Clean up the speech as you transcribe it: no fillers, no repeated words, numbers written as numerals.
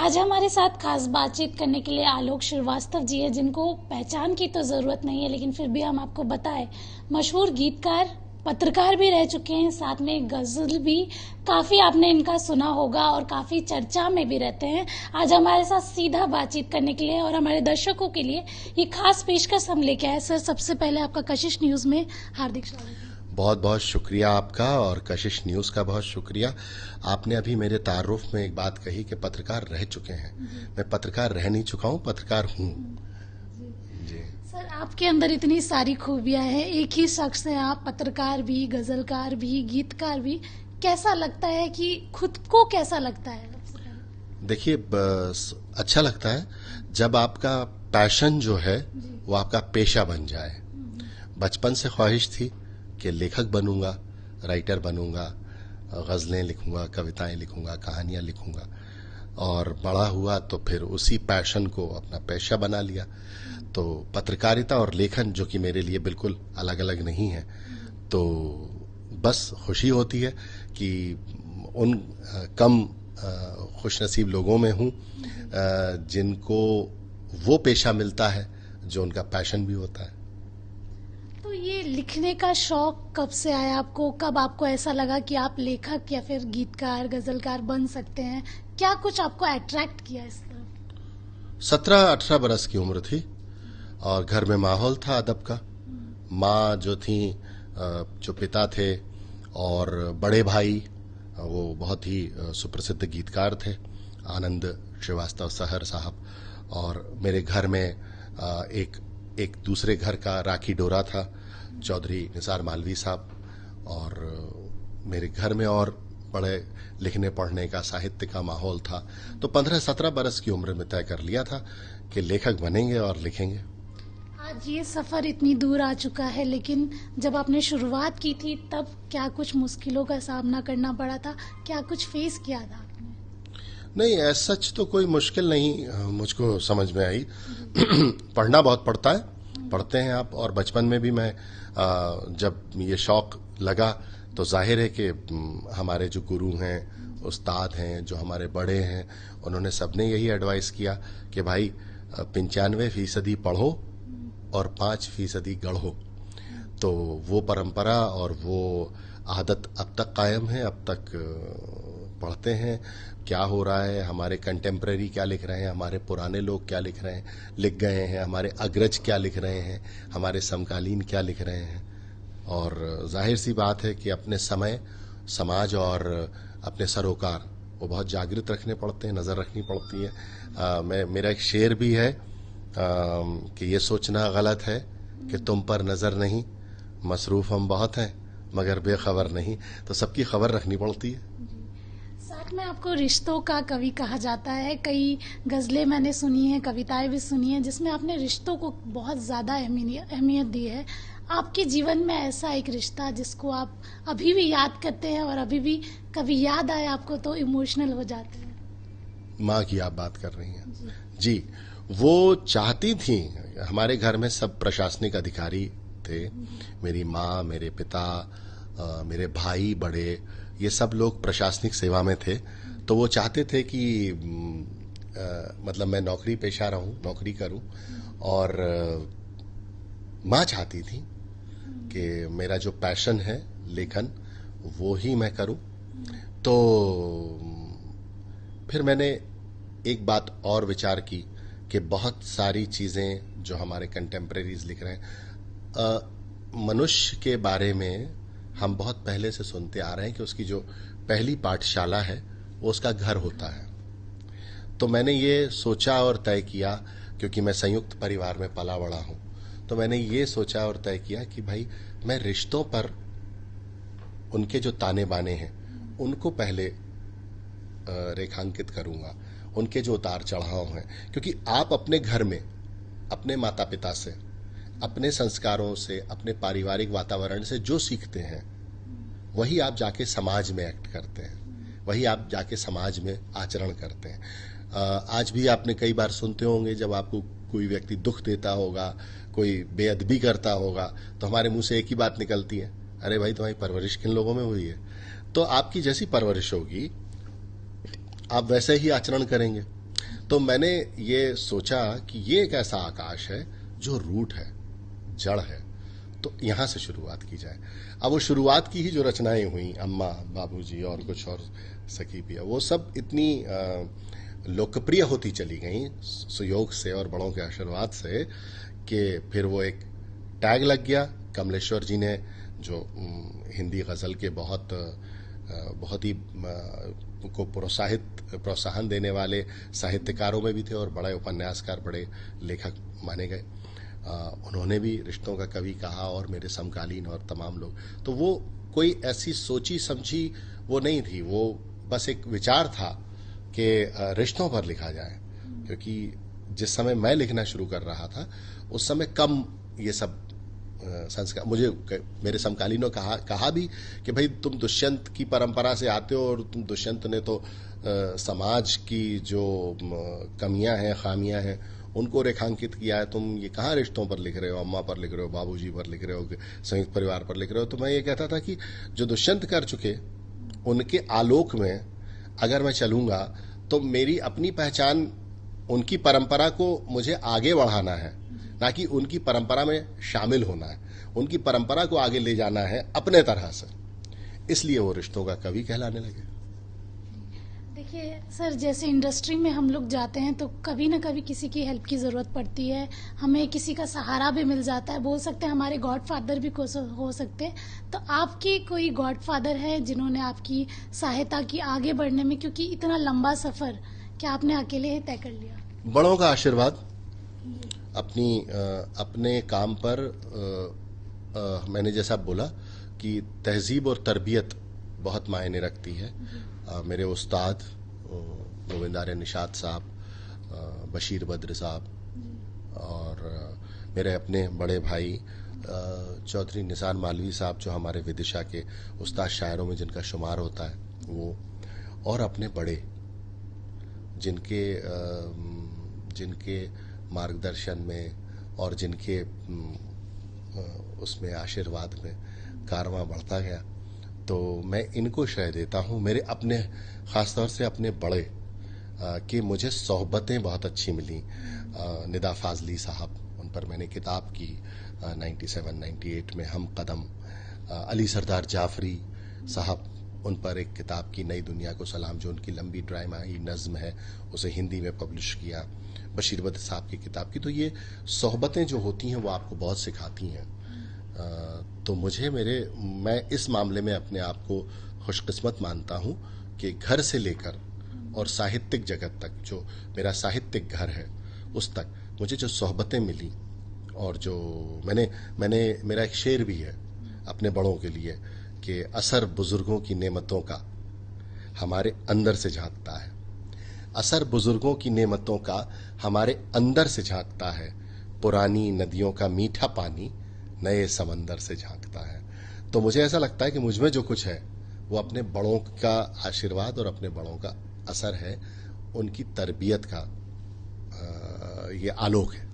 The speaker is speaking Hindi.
आज हमारे साथ खास बातचीत करने के लिए आलोक श्रीवास्तव जी है, जिनको पहचान की तो ज़रूरत नहीं है, लेकिन फिर भी हम आपको बताएं, मशहूर गीतकार, पत्रकार भी रह चुके हैं, साथ में गज़ल भी काफ़ी आपने इनका सुना होगा और काफ़ी चर्चा में भी रहते हैं। आज हमारे साथ सीधा बातचीत करने के लिए और हमारे दर्शकों के लिए ये खास पेशकश हम लेके आए। सर, सबसे पहले आपका कशिश न्यूज़ में हार्दिक स्वागत है। बहुत बहुत शुक्रिया आपका और कशिश न्यूज़ का बहुत शुक्रिया। आपने अभी मेरे तारुफ में एक बात कही कि पत्रकार रह चुके हैं। मैं पत्रकार रह नहीं चुका हूँ, पत्रकार हूँ। जी सर, आपके अंदर इतनी सारी खूबियां हैं, एक ही शख्स हैं आप, पत्रकार भी, गजलकार भी, गीतकार भी। कैसा लगता है कि खुद को कैसा लगता है? देखिए, बस अच्छा लगता है जब आपका पैशन जो है वो आपका पेशा बन जाए। बचपन से ख्वाहिश थी कि लेखक बनूंगा, राइटर बनूंगा, गज़लें लिखूंगा, कविताएं लिखूंगा, कहानियां लिखूंगा, और बड़ा हुआ तो फिर उसी पैशन को अपना पेशा बना लिया। तो पत्रकारिता और लेखन, जो कि मेरे लिए बिल्कुल अलग अलग नहीं है, तो बस खुशी होती है कि उन कम खुशनसीब लोगों में हूँ जिनको वो पेशा मिलता है जो उनका पैशन भी होता है। तो ये लिखने का शौक कब से आया आपको? कब आपको ऐसा लगा कि आप लेखक या फिर गीतकार, गजलकार बन सकते हैं? क्या कुछ आपको अट्रैक्ट किया इस तरफ? 17-18 बरस की उम्र थी और घर में माहौल था अदब का। माँ जो थी, जो पिता थे, और बड़े भाई, वो बहुत ही सुप्रसिद्ध गीतकार थे, आनंद श्रीवास्तव सहर साहब। और मेरे घर में एक दूसरे घर का राखी डोरा था, चौधरी निसार मालवी साहब। और मेरे घर में और बड़े लिखने पढ़ने का, साहित्य का माहौल था। तो 15-17 बरस की उम्र में तय कर लिया था कि लेखक बनेंगे और लिखेंगे। आज ये सफर इतनी दूर आ चुका है, लेकिन जब आपने शुरुआत की थी तब क्या कुछ मुश्किलों का सामना करना पड़ा था? क्या कुछ फेस किया था आपने? नहीं, ऐसा सच तो कोई मुश्किल नहीं मुझको समझ में आई। पढ़ना बहुत पड़ता है, पढ़ते हैं आप। और बचपन में भी मैं जब ये शौक लगा तो जाहिर है कि हमारे जो गुरु हैं, उस्ताद हैं, जो हमारे बड़े हैं, उन्होंने सबने यही एडवाइस किया कि भाई 95% पढ़ो और 5% गढ़ो। तो वो परंपरा और वो आदत अब तक कायम है। अब तक पढ़ते हैं क्या हो रहा है, हमारे कंटेम्प्रेरी क्या लिख रहे हैं, हमारे पुराने लोग क्या लिख गए हैं, हमारे अग्रज क्या लिख रहे हैं, हमारे समकालीन क्या लिख रहे हैं। और जाहिर सी बात है कि अपने समय, समाज और अपने सरोकार वो बहुत जागृत रखने पड़ते हैं, नज़र रखनी पड़ती है। मेरा एक शेर भी है कि ये सोचना गलत है कि तुम पर नज़र नहीं, मसरूफ़ हम बहुत हैं मगर बेखबर नहीं। तो सबकी खबर रखनी पड़ती है। साथ में आपको रिश्तों का कवि कहा जाता है। कई गज़लें मैंने सुनी हैं, कविताएं भी सुनी हैं, जिसमें आपने रिश्तों को बहुत ज़्यादा अहमियत दी है। आपके जीवन में ऐसा एक रिश्ता जिसको आप अभी भी याद करते हैं और अभी भी कभी याद आए आपको तो इमोशनल हो जाते हैं? माँ की आप बात कर रही हैं जी। वो चाहती थी, हमारे घर में सब प्रशासनिक अधिकारी थे। मेरी माँ, मेरे पिता, मेरे भाई बड़े, ये सब लोग प्रशासनिक सेवा में थे। तो वो चाहते थे कि मतलब मैं नौकरी पेशा रहूं, नौकरी करूं। और माँ चाहती थी कि मेरा जो पैशन है लेखन, वो ही मैं करूं। तो फिर मैंने एक बात और विचार की कि बहुत सारी चीज़ें जो हमारे कंटेम्प्रेरीज लिख रहे हैं, मनुष्य के बारे में हम बहुत पहले से सुनते आ रहे हैं कि उसकी जो पहली पाठशाला है वो उसका घर होता है। तो मैंने ये सोचा और तय किया, क्योंकि मैं संयुक्त परिवार में पला बड़ा हूँ, तो मैंने ये सोचा और तय किया कि भाई मैं रिश्तों पर, उनके जो ताने बाने हैं उनको पहले रेखांकित करूँगा, उनके जो उतार चढ़ाव हैं। क्योंकि आप अपने घर में अपने माता पिता से, अपने संस्कारों से, अपने पारिवारिक वातावरण से जो सीखते हैं वही आप जाके समाज में एक्ट करते हैं, वही आप जाके समाज में आचरण करते हैं। आज भी आपने कई बार सुनते होंगे, जब आपको कोई व्यक्ति दुख देता होगा, कोई बेअदबी करता होगा, तो हमारे मुंह से एक ही बात निकलती है, अरे भाई तुम्हारी परवरिश किन लोगों में हुई है? तो आपकी जैसी परवरिश होगी आप वैसे ही आचरण करेंगे। तो मैंने ये सोचा कि ये एक ऐसा आकाश है जो रूट है, जड़ है, तो यहां से शुरुआत की जाए। अब वो शुरुआत की ही जो रचनाएं हुई, अम्मा, बाबूजी और कुछ और सखी पिया, वो सब इतनी लोकप्रिय होती चली गई सुयोग से और बड़ों के आशीर्वाद से कि फिर वो एक टैग लग गया। कमलेश्वर जी ने जो हिंदी गज़ल के बहुत ही को प्रोत्साहन देने वाले साहित्यकारों में भी थे और बड़े उपन्यासकार, बड़े लेखक माने गए। उन्होंने भी रिश्तों का कवि कहा और मेरे समकालीन और तमाम लोग। तो वो कोई ऐसी सोची समझी वो नहीं थी, वो बस एक विचार था कि रिश्तों पर लिखा जाए, क्योंकि जिस समय मैं लिखना शुरू कर रहा था उस समय कम ये सब संस्कार। मुझे मेरे समकालीनों कहा भी कि भाई तुम दुष्यंत की परंपरा से आते हो और तुम दुष्यंत ने तो समाज की जो कमियां हैं, खामियां हैं, उनको रेखांकित किया है। तुम ये कहाँ रिश्तों पर लिख रहे हो, अम्मा पर लिख रहे हो, बाबूजी पर लिख रहे हो, संयुक्त परिवार पर लिख रहे हो। तो मैं ये कहता था कि जो दुष्यंत कर चुके उनके आलोक में अगर मैं चलूंगा तो मेरी अपनी पहचान, उनकी परंपरा को मुझे आगे बढ़ाना है, ना कि उनकी परंपरा में शामिल होना है। उनकी परंपरा को आगे ले जाना है अपने तरह से। इसलिए वो रिश्तों का कवि कहलाने लगे। देखिए सर, जैसे इंडस्ट्री में हम लोग जाते हैं तो कभी ना कभी किसी की हेल्प की ज़रूरत पड़ती है, हमें किसी का सहारा भी मिल जाता है, बोल सकते हैं हमारे गॉड फादर भी हो सकते हैं। तो आपके कोई गॉड फादर है जिन्होंने आपकी सहायता की आगे बढ़ने में, क्योंकि इतना लंबा सफ़र क्या आपने अकेले ही तय कर लिया? बड़ों का आशीर्वाद अपने काम पर, मैंने जैसा बोला कि तहजीब और तरबियत बहुत मायने रखती है। मेरे उस्ताद गोविंद आर्य निषाद साहब, बशीर बद्र साहब और मेरे अपने बड़े भाई चौधरी निसार मालवी साहब, जो हमारे विदिशा के उस्ताद शायरों में जिनका शुमार होता है वो, और अपने बड़े जिनके मार्गदर्शन में और जिनके उसमें आशीर्वाद में कारवां बढ़ता गया, तो मैं इनको श्रेय देता हूँ। मेरे अपने, ख़ासतौर से अपने बड़े कि मुझे सोहबतें बहुत अच्छी मिली। निदा फाजली साहब, उन पर मैंने किताब की 97-98 में, हम कदम। अली सरदार जाफरी साहब, उन पर एक किताब की नई दुनिया को सलाम, जो उनकी लंबी ड्रामाई नज़्म है, उसे हिंदी में पब्लिश किया। बशीर बद्र साहब की किताब की। तो ये सोहबतें जो होती हैं वो आपको बहुत सिखाती हैं। तो मैं इस मामले में अपने आप को खुशकिस्मत मानता हूँ कि घर से लेकर और साहित्यिक जगत तक, जो मेरा साहित्यिक घर है उस तक मुझे जो सोहबतें मिली, और जो मेरा एक शेर भी है अपने बड़ों के लिए कि असर बुजुर्गों की नेमतों का हमारे अंदर से झांकता है। असर बुजुर्गों की नेमतों का हमारे अंदर से झांकता है, पुरानी नदियों का मीठा पानी नए समंदर से झांकता है। तो मुझे ऐसा लगता है कि मुझमें जो कुछ है वो अपने बड़ों का आशीर्वाद और अपने बड़ों का असर है, उनकी तरबियत का ये आलोक है।